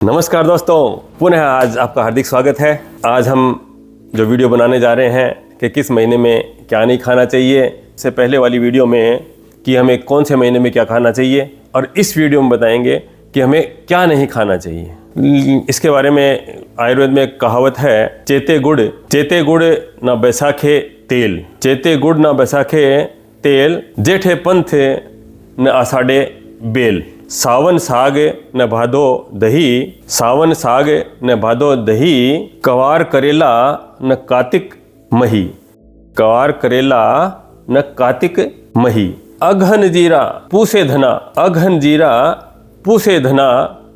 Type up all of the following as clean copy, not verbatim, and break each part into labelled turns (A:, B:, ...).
A: नमस्कार दोस्तों, पुनः आज आपका हार्दिक स्वागत है। आज हम जो वीडियो बनाने जा रहे हैं कि किस महीने में क्या नहीं खाना चाहिए, इससे पहले वाली वीडियो में कि हमें कौन से महीने में क्या खाना चाहिए, और इस वीडियो में बताएंगे कि हमें क्या नहीं खाना चाहिए। इसके बारे में आयुर्वेद में एक कहावत है, चेते गुड़ ना बैसाखे तेल, चेते गुड़ ना बैसाखे तेल, जेठे पंथ न आषाढ़े बेल, सावन साग न भादो दही, सावन साग न भादो दही, कवार करेला न कार्तिक मही, कवार करेला न कार्तिक मही, अघन जीरा पूसे धना, अघन जीरा पूसे धना,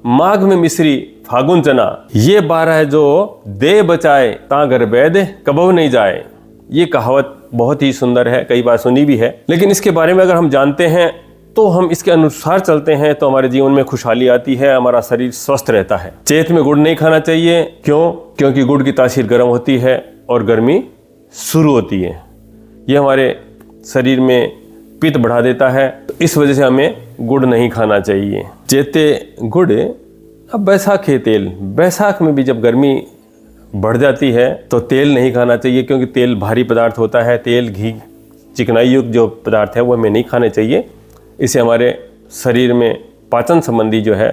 A: माघ में मिश्री फागुन चना, ये 12 जो दे बचाए ता घर वैद कबहु नहीं जाए। ये कहावत बहुत ही सुंदर है, कई बार सुनी भी है, लेकिन इसके बारे में अगर हम जानते हैं तो हम इसके अनुसार चलते हैं तो हमारे जीवन में खुशहाली आती है, हमारा शरीर स्वस्थ रहता है। चैत में गुड़ नहीं खाना चाहिए, क्यों? क्योंकि गुड़ की तासीर गर्म होती है और गर्मी शुरू होती है। ये हमारे शरीर में पित्त बढ़ा देता है, तो इस वजह से हमें गुड़ नहीं खाना चाहिए। चेते गुड़। अब बैसाखे तेल, बैसाख में भी जब गर्मी बढ़ जाती है तो तेल नहीं खाना चाहिए, क्योंकि तेल भारी पदार्थ होता है। तेल, घी, चिकनाई युक्त जो पदार्थ है वो हमें नहीं खाने चाहिए। इससे हमारे शरीर में पाचन संबंधी जो है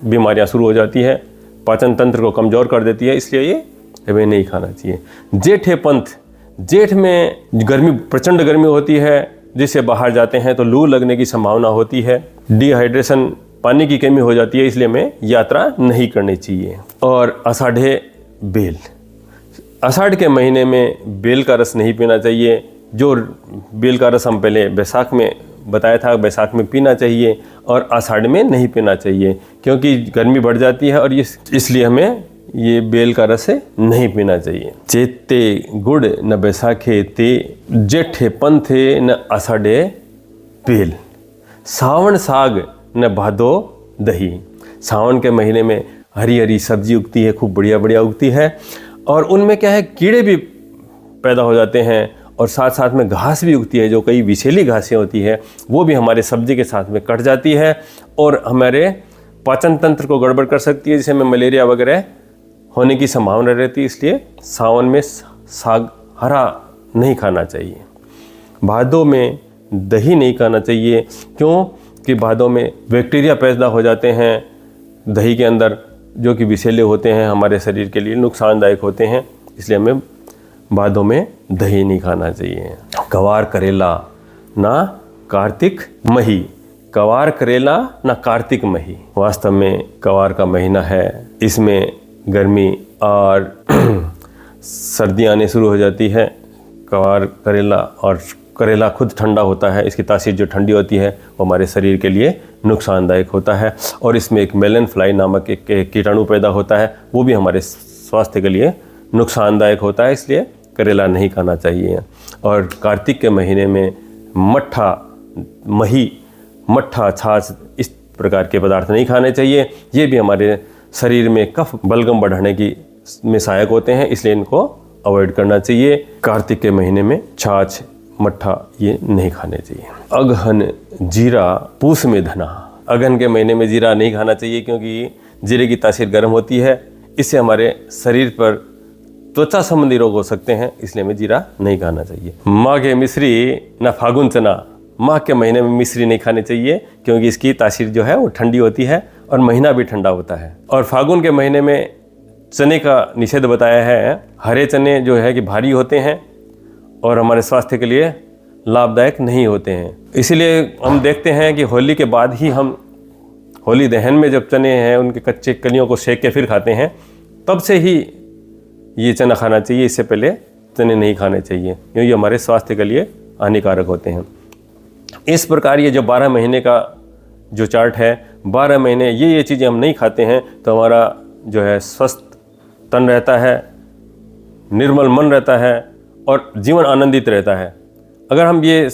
A: बीमारियां शुरू हो जाती है, पाचन तंत्र को कमज़ोर कर देती है, इसलिए ये हमें नहीं खाना चाहिए। जेठे पंथ, जेठ में गर्मी, प्रचंड गर्मी होती है, जिससे बाहर जाते हैं तो लू लगने की संभावना होती है, डिहाइड्रेशन, पानी की कमी हो जाती है, इसलिए हमें यात्रा नहीं करनी चाहिए। और आषाढ़े बेल, आषाढ़ के महीने में बेल का रस नहीं पीना चाहिए। जो बेल का रस हम पहले बैसाख में बताया था, बैसाख में पीना चाहिए और आषाढ़ में नहीं पीना चाहिए, क्योंकि गर्मी बढ़ जाती है और इसलिए हमें ये बेल का रस नहीं पीना चाहिए। चेते गुड़ न बैसाखे ते, जेठे पंथे न आषाढ़े बेल, सावन साग न भादो दही। सावन के महीने में हरी हरी सब्जी उगती है, खूब बढ़िया बढ़िया उगती है, और उनमें क्या है, कीड़े भी पैदा हो जाते हैं और साथ साथ में घास भी उगती है, जो कई विषैली घासें होती है वो भी हमारे सब्जी के साथ में कट जाती है और हमारे पाचन तंत्र को गड़बड़ कर सकती है, जिससे हमें मलेरिया वगैरह होने की संभावना रहती है। इसलिए सावन में साग हरा नहीं खाना चाहिए। भादों में दही नहीं खाना चाहिए, क्यों कि भादों में बैक्टीरिया पैदा हो जाते हैं दही के अंदर, जो कि विषैले होते हैं, हमारे शरीर के लिए नुकसानदायक होते हैं, इसलिए हमें भादों में दही नहीं खाना चाहिए। कवार करेला ना कार्तिक मही, कवार करेला ना कार्तिक मही। वास्तव में कवार का महीना है, इसमें गर्मी और सर्दी आने शुरू हो जाती है। कवार करेला, और करेला खुद ठंडा होता है, इसकी तासीर जो ठंडी होती है वो हमारे शरीर के लिए नुकसानदायक होता है, और इसमें एक मेलन फ्लाई नामक एक कीटाणु पैदा होता है, वो भी हमारे स्वास्थ्य के लिए नुकसानदायक होता है, इसलिए करेला नहीं खाना चाहिए। और कार्तिक के महीने में मट्ठा, मही, मट्ठा, छाछ, इस प्रकार के पदार्थ नहीं खाने चाहिए। ये भी हमारे शरीर में कफ बलगम बढ़ाने की में सहायक होते हैं, इसलिए इनको अवॉइड करना चाहिए। कार्तिक के महीने में छाछ, मट्ठा ये नहीं खाने चाहिए। अगहन जीरा पूस में धना, अगहन के महीने में जीरा नहीं खाना चाहिए, क्योंकि जीरे की तासीर गर्म होती है, इससे हमारे शरीर पर त्वचा संबंधी रोग हो सकते हैं, इसलिए हमें जीरा नहीं खाना चाहिए। माघे मिश्री न फागुन चना, माघ के महीने में मिश्री नहीं खानी चाहिए, क्योंकि इसकी तासीर जो है वो ठंडी होती है और महीना भी ठंडा होता है। और फागुन के महीने में चने का निषेध बताया है। हरे चने जो है कि भारी होते हैं और हमारे स्वास्थ्य के लिए लाभदायक नहीं होते हैं, इसीलिए हम देखते हैं कि होली के बाद ही हम, होली दहन में जब चने हैं उनके कच्चे कलियों को सेक के फिर खाते हैं, तब से ही ये चना खाना चाहिए, इससे पहले चने नहीं खाने चाहिए, क्योंकि हमारे स्वास्थ्य के लिए हानिकारक होते हैं। इस प्रकार ये जो 12 महीने का जो चार्ट है, 12 महीने ये चीज़ें हम नहीं खाते हैं तो हमारा जो है स्वस्थ तन रहता है, निर्मल मन रहता है और जीवन आनंदित रहता है। अगर हम ये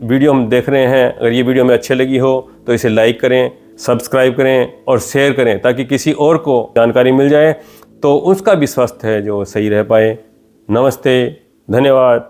A: वीडियो हम देख रहे हैं, अगर ये वीडियो में अच्छी लगी हो तो इसे लाइक करें, सब्सक्राइब करें और शेयर करें, ताकि किसी और को जानकारी मिल जाए तो उसका भी स्वास्थ्य है जो सही रह पाए। नमस्ते, धन्यवाद।